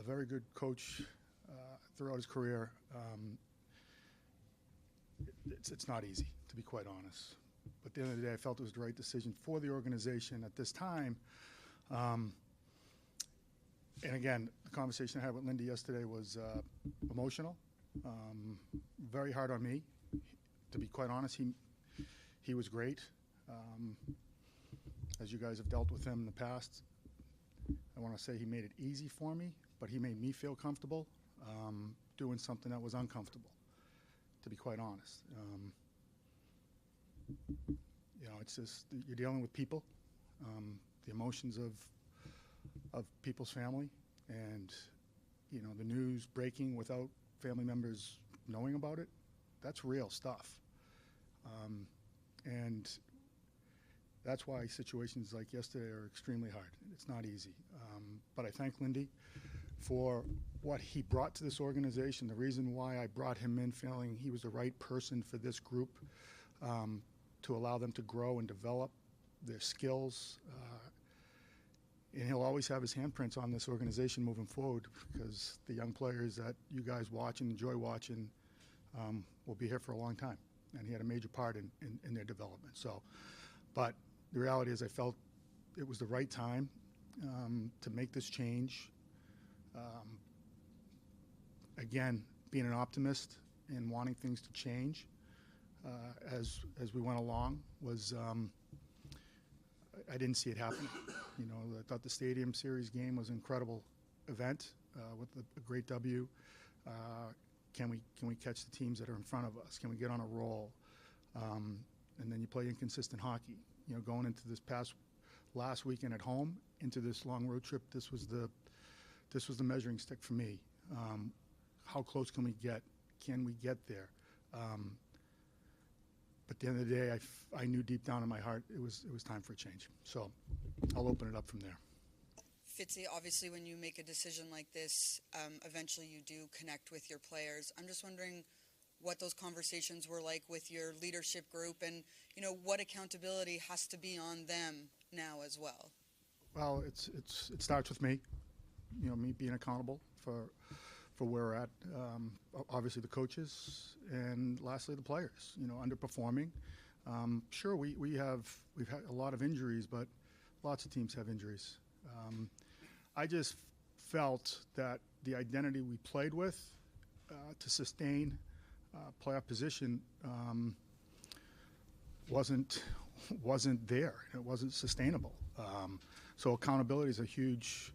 very good coach throughout his career. It's not easy, to be quite honest. But at the end of the day, I felt it was the right decision for the organization at this time. And again, the conversation I had with Lindy yesterday was emotional, very hard on me. To be quite honest, he was great. As you guys have dealt with him in the past, I want to say he made it easy for me, but he made me feel comfortable doing something that was uncomfortable, to be quite honest. It's just you're dealing with people, the emotions of people's family, and the news breaking without family members knowing about it. That's real stuff, and that's why situations like yesterday are extremely hard. It's not easy, but I thank Lindy for what he brought to this organization. The reason why I brought him in feeling he was the right person for this group, to allow them to grow and develop their skills. And he'll always have his handprints on this organization moving forward, because the young players that you guys watch and enjoy watching will be here for a long time. And he had a major part in their development. So, but the reality is I felt it was the right time to make this change. Again, being an optimist and wanting things to change as we went along was I didn't see it happening. I thought the Stadium Series game was an incredible event with a great W. Can we catch the teams that are in front of us? Can we get on a roll? And then you play inconsistent hockey. Going into this last weekend at home, into this long road trip, this was the measuring stick for me. How close can we get? Can we get there? But at the end of the day, I knew deep down in my heart it was time for a change. So I'll open it up from there. Fitzy, obviously when you make a decision like this, eventually you do connect with your players. I'm just wondering what those conversations were like with your leadership group, and what accountability has to be on them now as well. Well, it starts with me. Me being accountable for where we're at. Obviously the coaches, and lastly the players. Underperforming. Sure, we've had a lot of injuries, but lots of teams have injuries. I just felt that the identity we played with to sustain playoff position wasn't there. It wasn't sustainable. So accountability is a huge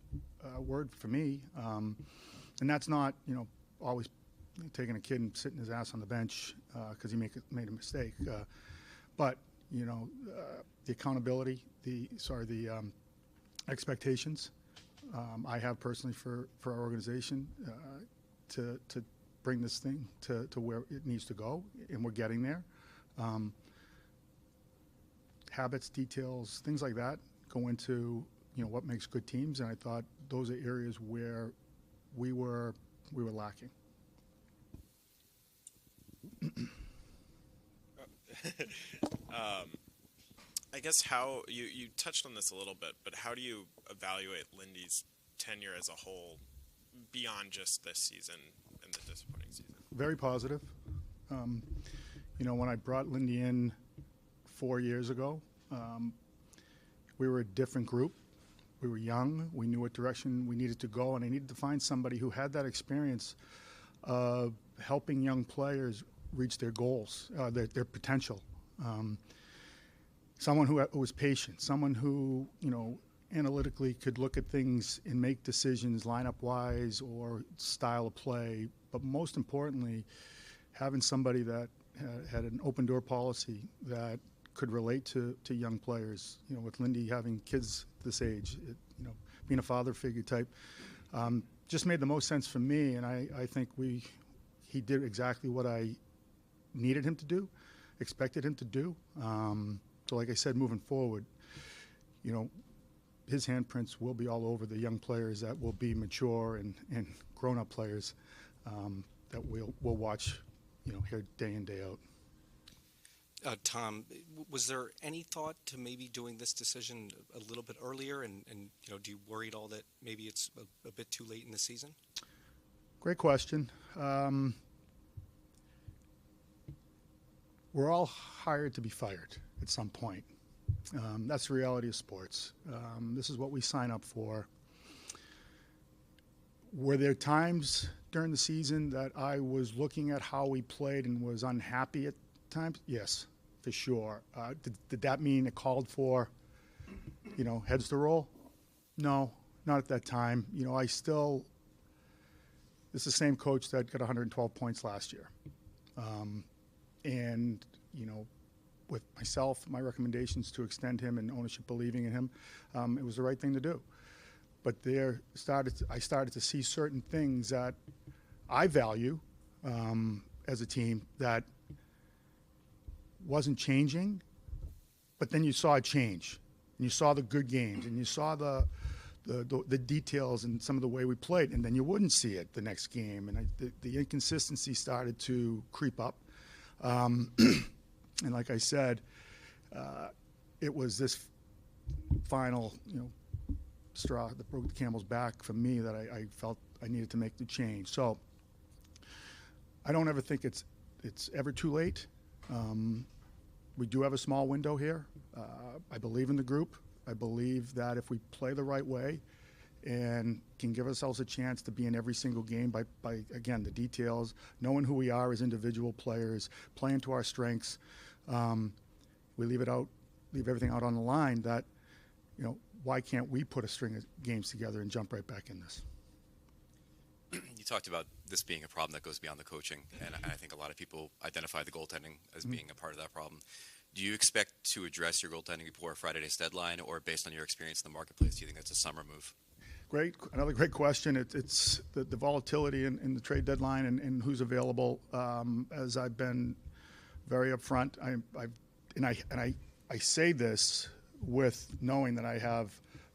word for me, and that's not always taking a kid and sitting his ass on the bench because he made a mistake. But the accountability, the expectations I have personally for our organization to bring this thing to where it needs to go, and we're getting there. Habits, details, things like that go into what makes good teams, and I thought those are areas where we were lacking. I guess how you touched on this a little bit, but how do you evaluate Lindy's tenure as a whole beyond just this season and the disappointing season? Very positive. When I brought Lindy in 4 years ago, we were a different group. We were young. We knew what direction we needed to go, and I needed to find somebody who had that experience of helping young players reach their goals, their potential. Someone who was patient, someone who, analytically could look at things and make decisions lineup-wise or style of play, but most importantly, having somebody that had an open-door policy that could relate to young players. With Lindy having kids this age, being a father figure type, just made the most sense for me, and I think he did exactly what I needed him to do, expected him to do. So like I said, moving forward, his handprints will be all over the young players that will be mature and grown-up players that we'll watch, here day in, day out. Tom, was there any thought to maybe doing this decision a little bit earlier? And do you worry at all that maybe it's a bit too late in the season? Great question. We're all hired to be fired at some point. That's the reality of sports. This is what we sign up for. Were there times during the season that I was looking at how we played and was unhappy at times? Yes, for sure. Did that mean it called for, heads to roll? No, not at that time. This is the same coach that got 112 points last year. And, with myself, my recommendations to extend him and ownership believing in him, it was the right thing to do. But I started to see certain things that I value as a team that wasn't changing, but then you saw it change. And you saw the good games, and you saw the details and some of the way we played, and then you wouldn't see it the next game. And the inconsistency started to creep up. And like I said, it was this final, straw that broke the camel's back for me that I felt I needed to make the change. So I don't ever think it's ever too late. We do have a small window here. I believe in the group. I believe that if we play the right way and can give ourselves a chance to be in every single game by again, the details, knowing who we are as individual players, playing to our strengths, we leave everything out on the line, that, why can't we put a string of games together and jump right back in this? You talked about this being a problem that goes beyond the coaching, and I think a lot of people identify the goaltending as being a part of that problem. Do you expect to address your goaltending before Friday's deadline, or based on your experience in the marketplace, do you think that's a summer move? Another great question. It's the volatility in the trade deadline and who's available. As I've been very upfront, I say this with knowing that I have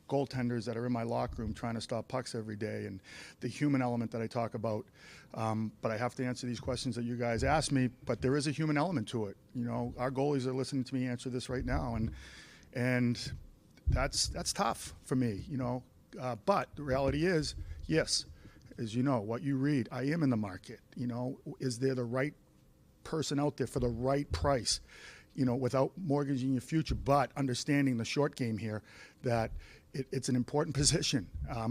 goaltenders that are in my locker room trying to stop pucks every day, and the human element that I talk about. But I have to answer these questions that you guys ask me, but there is a human element to it. Our goalies are listening to me answer this right now, and that's tough for me, but the reality is, yes, as you know, what you read, I am in the market. Is there the right person out there for the right price? Without mortgaging your future, but understanding the short game here, that it's an important position.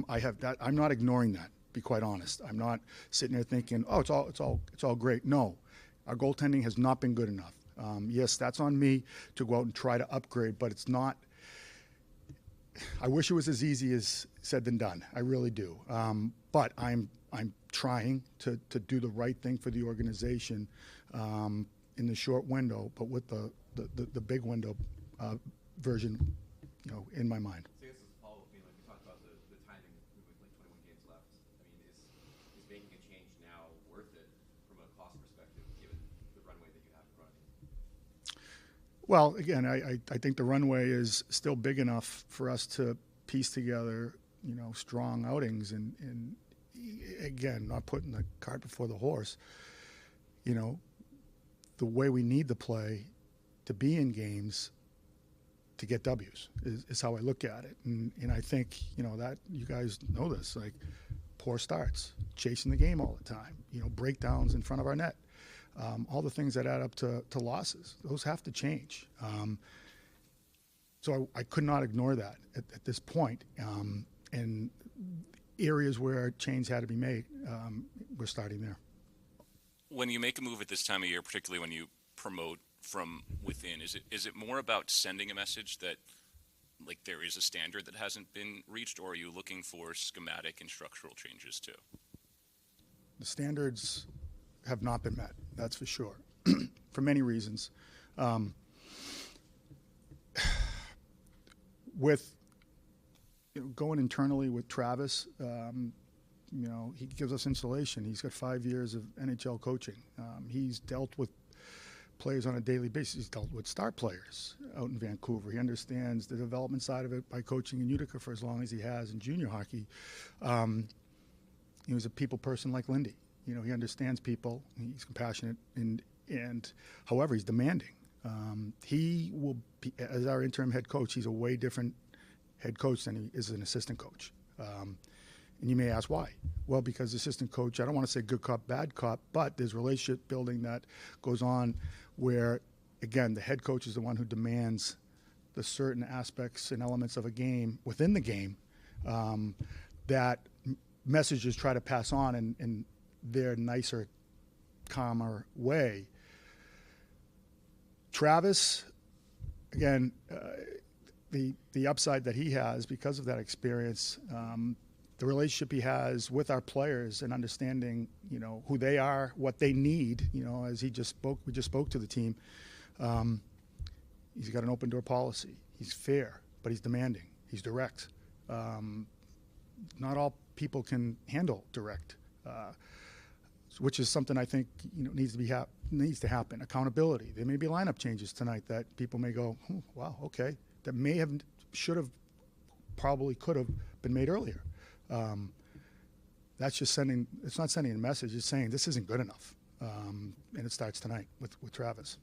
I have that. I'm not ignoring that. Be quite honest. I'm not sitting there thinking, oh, it's all great. No, our goaltending has not been good enough. Yes, that's on me to go out and try to upgrade, but it's not. I wish it was as easy as said than done. I really do. But I'm trying to do the right thing for the organization. In the short window, but with the big window version, in my mind. So I guess as a follow-up, we talked about the timing with 21 games left. Is making a change now worth it from a cost perspective, given the runway that you have in front of you? Well, again, I think the runway is still big enough for us to piece together, strong outings, and again, not putting the cart before the horse. The way we need to play to be in games to get W's is how I look at it. And I think, that you guys know this, like poor starts, chasing the game all the time, breakdowns in front of our net, all the things that add up to losses. Those have to change. So I could not ignore that at this point. And areas where change had to be made, we're starting there. When you make a move at this time of year, particularly when you promote from within, is it more about sending a message that, like, there is a standard that hasn't been reached, or are you looking for schematic and structural changes too? The standards have not been met, that's for sure, for many reasons. With going internally with Travis, he gives us insulation. He's got 5 years of NHL coaching. He's dealt with players on a daily basis. He's dealt with star players out in Vancouver. He understands the development side of it by coaching in Utica for as long as he has in junior hockey. He was a people person like Lindy. He understands people. He's compassionate, and however, he's demanding. He will be, as our interim head coach, he's a way different head coach than he is an assistant coach. And you may ask why. Well, because assistant coach, I don't want to say good cop, bad cop, but there's relationship building that goes on where, again, the head coach is the one who demands the certain aspects and elements of a game within the game that messages try to pass on in their nicer, calmer way. Travis, again, the upside that he has because of that experience, the relationship he has with our players and understanding, who they are, what they need, as we just spoke to the team. He's got an open door policy. He's fair, but he's demanding. He's direct. Not all people can handle direct, which is something I think needs to happen. Accountability. There may be lineup changes tonight that people may go, wow, okay, that may have, should have, probably could have been made earlier. That's just it's not sending a message. It's saying this isn't good enough. And it starts tonight with Travis.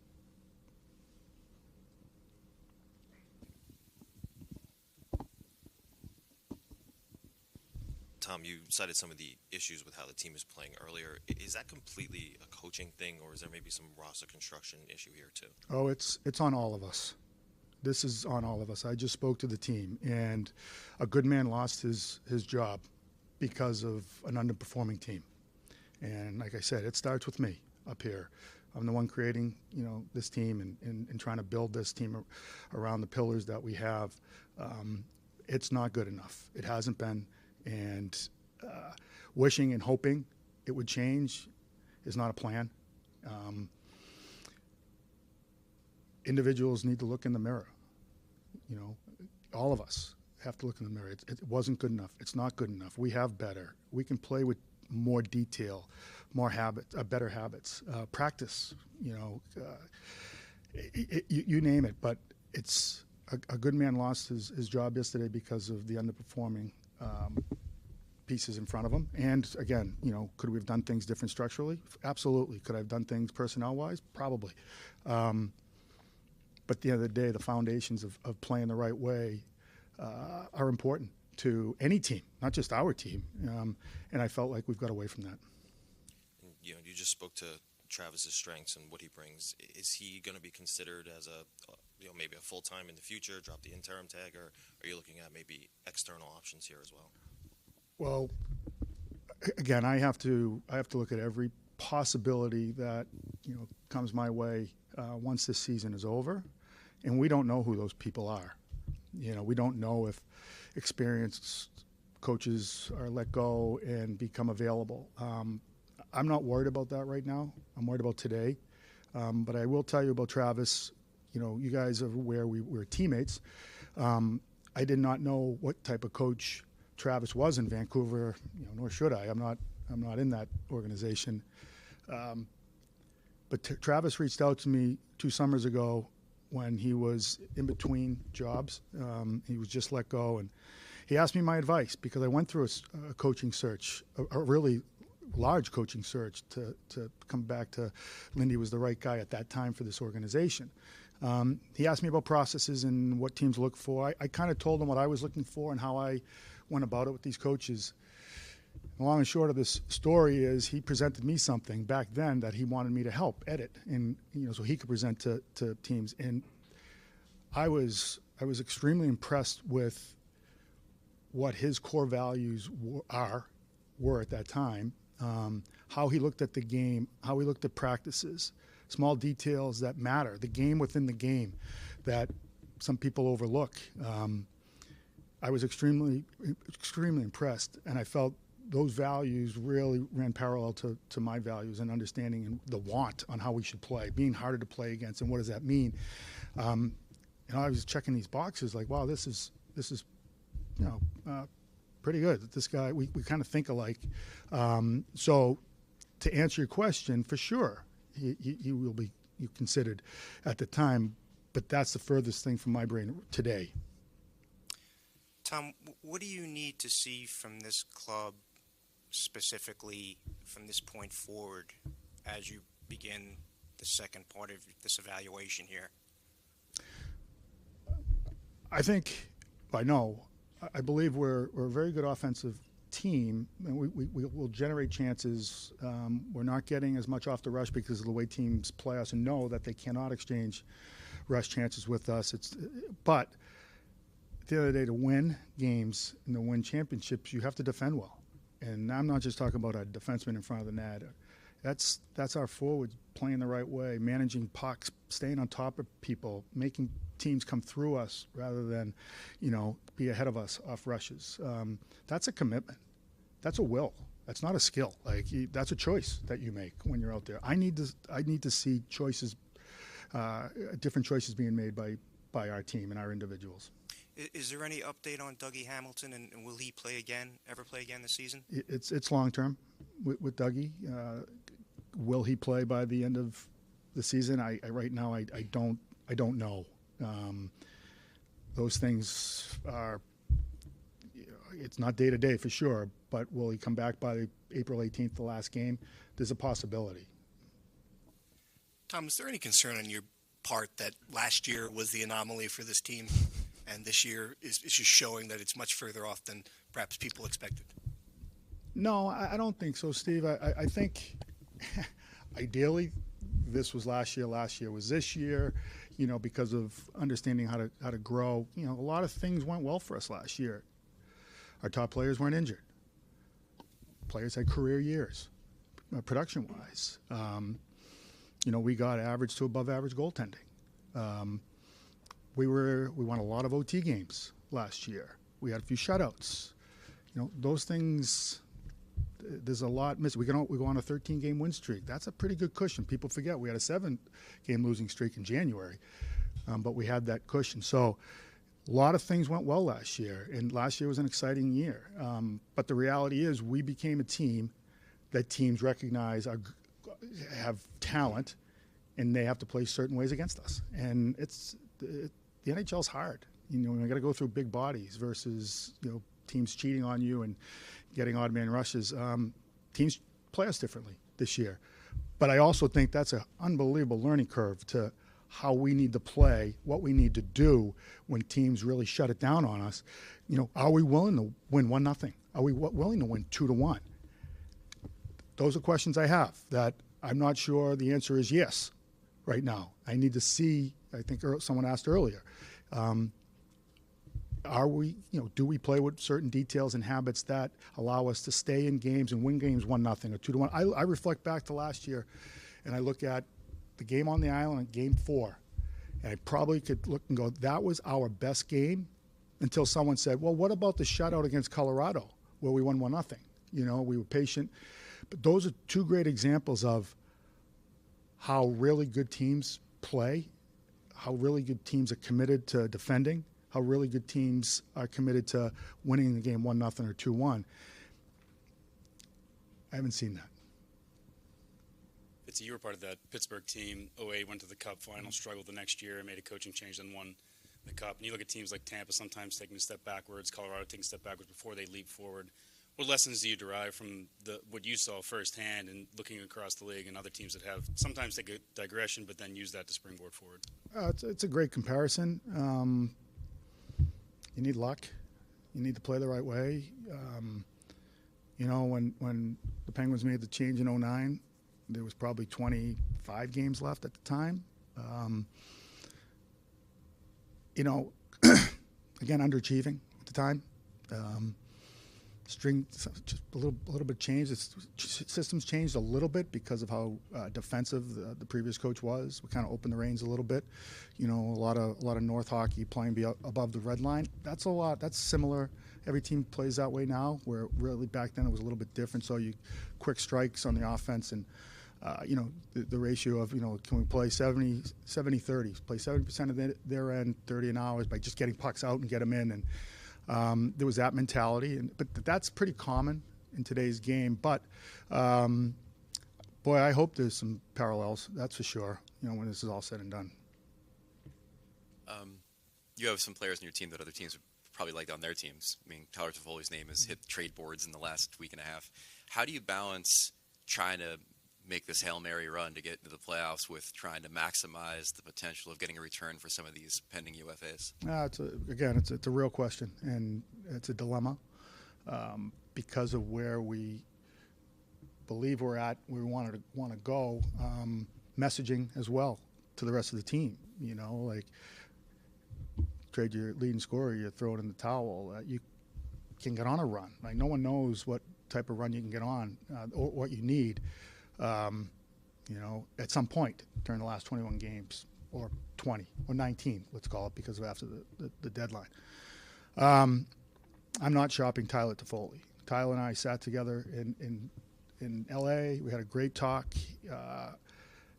Tom, you cited some of the issues with how the team is playing earlier. Is that completely a coaching thing, or is there maybe some roster construction issue here too? Oh, it's on all of us. This is on all of us. I just spoke to the team, and a good man lost his job because of an underperforming team. And like I said, it starts with me up here. I'm the one creating, this team and trying to build this team around the pillars that we have. It's not good enough. It hasn't been. And wishing and hoping it would change is not a plan. Individuals need to look in the mirror. All of us have to look in the mirror. It wasn't good enough. It's not good enough. We have better. We can play with more detail, more habits, better habits, practice, you name it. But it's a good man lost his job yesterday because of the underperforming pieces in front of him. And again, could we have done things different structurally? Absolutely. Could I have done things personnel-wise? Probably. But at the end of the day, the foundations of playing the right way are important to any team, not just our team. And I felt like we've got away from that. You just spoke to Travis's strengths and what he brings. Is he going to be considered as maybe a full-time in the future, drop the interim tag, or are you looking at maybe external options here as well? Well, again, I have to look at every possibility that comes my way once this season is over, and we don't know who those people are. We don't know if experienced coaches are let go and become available. I'm not worried about that right now. I'm worried about today. But I will tell you about Travis. You guys are aware we're teammates. I did not know what type of coach Travis was in Vancouver, nor should I. I'm not in that organization. But Travis reached out to me 2 summers ago when he was in between jobs. He was just let go, and he asked me my advice because I went through a coaching search, a really large coaching search to come back to Lindy was the right guy at that time for this organization. He asked me about processes and what teams look for. I kind of told him what I was looking for and how I went about it with these coaches. The long and short of this story is he presented me something back then that he wanted me to help edit, and so he could present to teams. And I was extremely impressed with what his core values were at that time. How he looked at the game, how he looked at practices, small details that matter, the game within the game that some people overlook. I was extremely impressed, and I felt those values really ran parallel to my values and understanding and the want on how we should play, being harder to play against, and what does that mean. I was checking these boxes like, wow, this is pretty good. This guy, we kind of think alike. So to answer your question, for sure, he will be considered at the time, but that's the furthest thing from my brain today. Tom, what do you need to see from this club, specifically from this point forward, as you begin the second part of this evaluation here? I believe we're a very good offensive team, and we will generate chances. We're not getting as much off the rush because of the way teams play us and know that they cannot exchange rush chances with us. But at the end of the day, to win games and to win championships, you have to defend well. And I'm not just talking about a defenseman in front of the net. That's our forward playing the right way, managing pucks, staying on top of people, making teams come through us rather than, be ahead of us off rushes. That's a commitment. That's a will. That's not a skill. That's a choice that you make when you're out there. I need to see choices, different choices being made by our team and our individuals. Is there any update on Dougie Hamilton, and will he ever play again this season? It's long term with Dougie. Will he play by the end of the season? Right now I don't know. Those things are, it's not day to day for sure, but will he come back by April 18th, the last game? There's a possibility. Tom, is there any concern on your part that last year was the anomaly for this team, and this year is just showing that it's much further off than perhaps people expected? No, I don't think so, Steve. I think ideally this was last year was this year, because of understanding how to grow. A lot of things went well for us last year. Our top players weren't injured. Players had career years, production-wise. We got average to above average goaltending. We won a lot of OT games last year. We had a few shutouts. Those things. There's a lot missing. We go on a 13-game win streak. That's a pretty good cushion. People forget we had a 7-game losing streak in January, but we had that cushion. So a lot of things went well last year, and last year was an exciting year. But the reality is we became a team that teams recognize have talent, and they have to play certain ways against us. And the NHL's hard. We got to go through big bodies versus teams cheating on you and getting odd man rushes. Teams play us differently this year. But I also think that's an unbelievable learning curve to how we need to play, what we need to do when teams really shut it down on us. Are we willing to win 1-0? Are we willing to win 2-1? Those are questions I have that I'm not sure the answer is yes right now. I need to see, I think someone asked earlier, do we play with certain details and habits that allow us to stay in games and win games 1-0 or 2-1? I reflect back to last year, and I look at the game on the island, Game 4, and I probably could look and go, that was our best game until someone said, well, what about the shutout against Colorado where we won 1-0? We were patient. But those are two great examples of how really good teams play, how really good teams are committed to defending, how really good teams are committed to winning the game 1-0 or 2-1. I haven't seen that. You were part of that Pittsburgh team. 08 went to the Cup final, struggled the next year, made a coaching change, then won the Cup. And you look at teams like Tampa sometimes taking a step backwards, Colorado taking a step backwards before they leap forward. What lessons do you derive from what you saw firsthand and looking across the league and other teams that have sometimes take a digression but then use that to springboard forward? It's a great comparison. You need luck. You need to play the right way. When the Penguins made the change in 09, there was probably 25 games left at the time. Again, underachieving at the time. Just a little bit changed. Systems changed a little bit because of how defensive the previous coach was. We kind of opened the reins a little bit. A lot of North hockey playing above the red line. That's a lot. That's similar. Every team plays that way now. Where really back then it was a little bit different. So you quick strikes on the offense and the ratio of can we play 70-30, play 70% of their end, 30 an hour by just getting pucks out and get them in. And there was that mentality, but that's pretty common in today's game. But boy, I hope there's some parallels. That's for sure. When this is all said and done. You have some players in your team that other teams would probably like on their teams. I mean, Tyler Toffoli's name has hit trade boards in the last week and a half. How do you balance trying to make this Hail Mary run to get into the playoffs with trying to maximize the potential of getting a return for some of these pending UFAs? It's a real question, and it's a dilemma because of where we believe we're at, we want to go, messaging as well to the rest of the team. You know, like trade your leading scorer, you throw it in the towel. You can get on a run. Like no one knows what type of run you can get on or what you need. You know, at some point during the last 21 games, or 20 or 19, let's call it, because of after the deadline. I'm not shopping Tyler Toffoli. Tyler and I sat together in L.A. We had a great talk.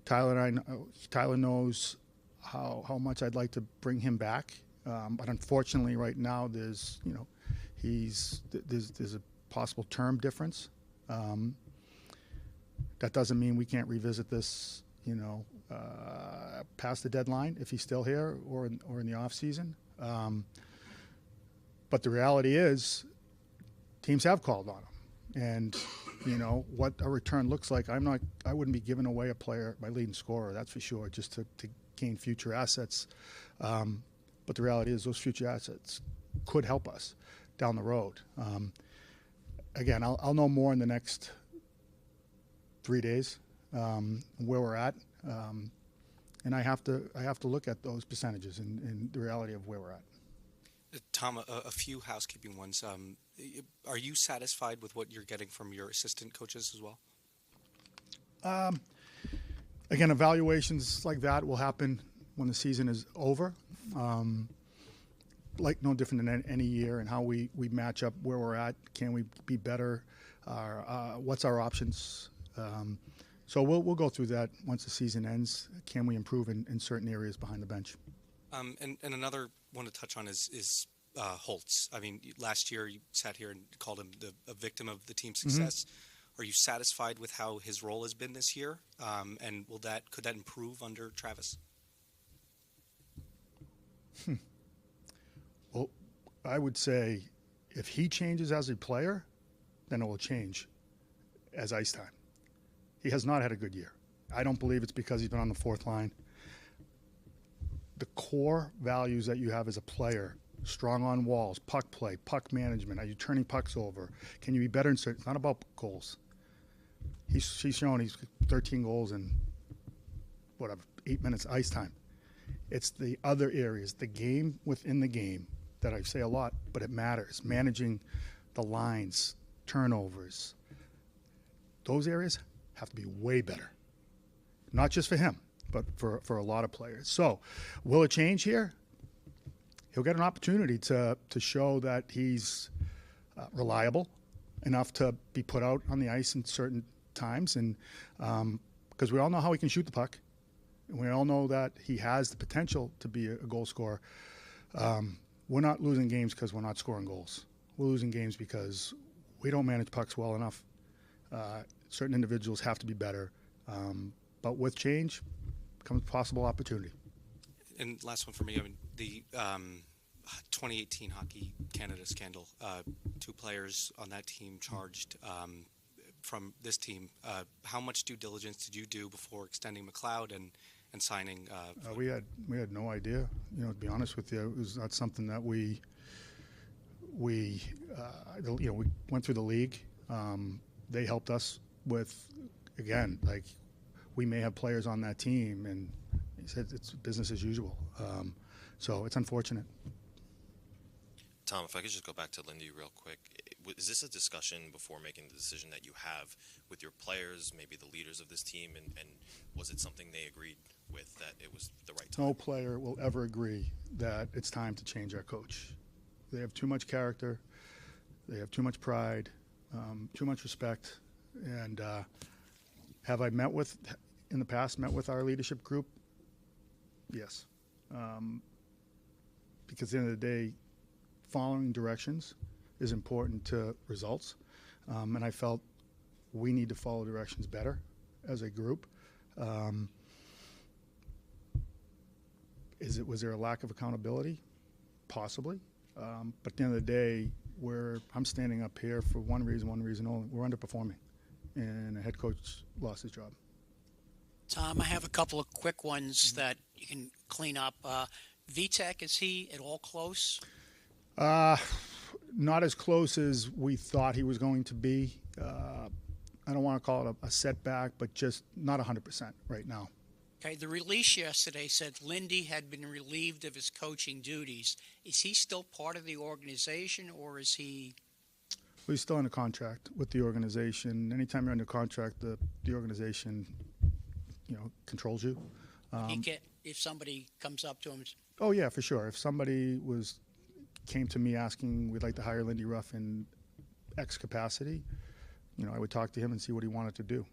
Tyler knows how much I'd like to bring him back, but unfortunately, right now there's a possible term difference. That doesn't mean we can't revisit this, past the deadline if he's still here or in the off season. But the reality is, teams have called on him, and what a return looks like. I wouldn't be giving away a player, my leading scorer, that's for sure, just to gain future assets. But the reality is, those future assets could help us down the road. Again, I'll know more in the next 3 days where we're at, and I have to look at those percentages and the reality of where we're at. Tom, a few housekeeping ones. Are you satisfied with what you're getting from your assistant coaches as well? Again, evaluations like that will happen when the season is over. Like no different than any year, and how we match up where we're at. Can we be better? What's our options? So we'll go through that once the season ends. Can we improve in certain areas behind the bench? And another one to touch on is Holtz. I mean, last year you sat here and called him a victim of the team's success. Mm-hmm. Are you satisfied with how his role has been this year? And could that improve under Travis? Well, I would say if he changes as a player, then it will change as ice time. He has not had a good year. I don't believe it's because he's been on the fourth line. The core values that you have as a player, strong on walls, puck play, puck management, are you turning pucks over? Can you be better in certain? It's not about goals. He's shown he's 13 goals in 8 minutes ice time. It's the other areas, the game within the game, that I say a lot, but it matters. Managing the lines, turnovers, those areas have to be way better. Not just for him, but for a lot of players. So will it change here? He'll get an opportunity to show that he's reliable enough to be put out on the ice in certain times, and because we all know how he can shoot the puck, and we all know that he has the potential to be a goal scorer. We're not losing games because we're not scoring goals. We're losing games because we don't manage pucks well enough. Certain individuals have to be better. But with change comes possible opportunity. And last one for me. I mean, the 2018 Hockey Canada scandal. 2 players on that team charged from this team. How much due diligence did you do before extending McLeod and signing? We had no idea. To be honest with you, it was not something that we went through the league. They helped us with, again, like, we may have players on that team, and he said it's business as usual. So it's unfortunate. Tom, if I could just go back to Lindy real quick. Is this a discussion before making the decision that you have with your players, maybe the leaders of this team, and was it something they agreed with, that it was the right time? No player will ever agree that it's time to change our coach. They have too much character. They have too much pride, too much respect. And have I in the past met with our leadership group? Yes. Because at the end of the day, following directions is important to results. And I felt we need to follow directions better as a group. Was there a lack of accountability? Possibly. But at the end of the day, I'm standing up here for one reason only. We're underperforming. and a head coach lost his job. Tom, I have a couple of quick ones that you can clean up. VTech, is he at all close? Not as close as we thought he was going to be. I don't want to call it a setback, but just not 100% right now. Okay, the release yesterday said Lindy had been relieved of his coaching duties. Is he still part of the organization, or is he? Well, he's still under contract with the organization. Anytime you're under contract, the organization, controls you. If somebody comes up to him. Oh yeah, for sure. If somebody came to me asking, we'd like to hire Lindy Ruff in X capacity, I would talk to him and see what he wanted to do.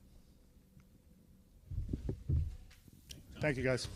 Thank you, guys.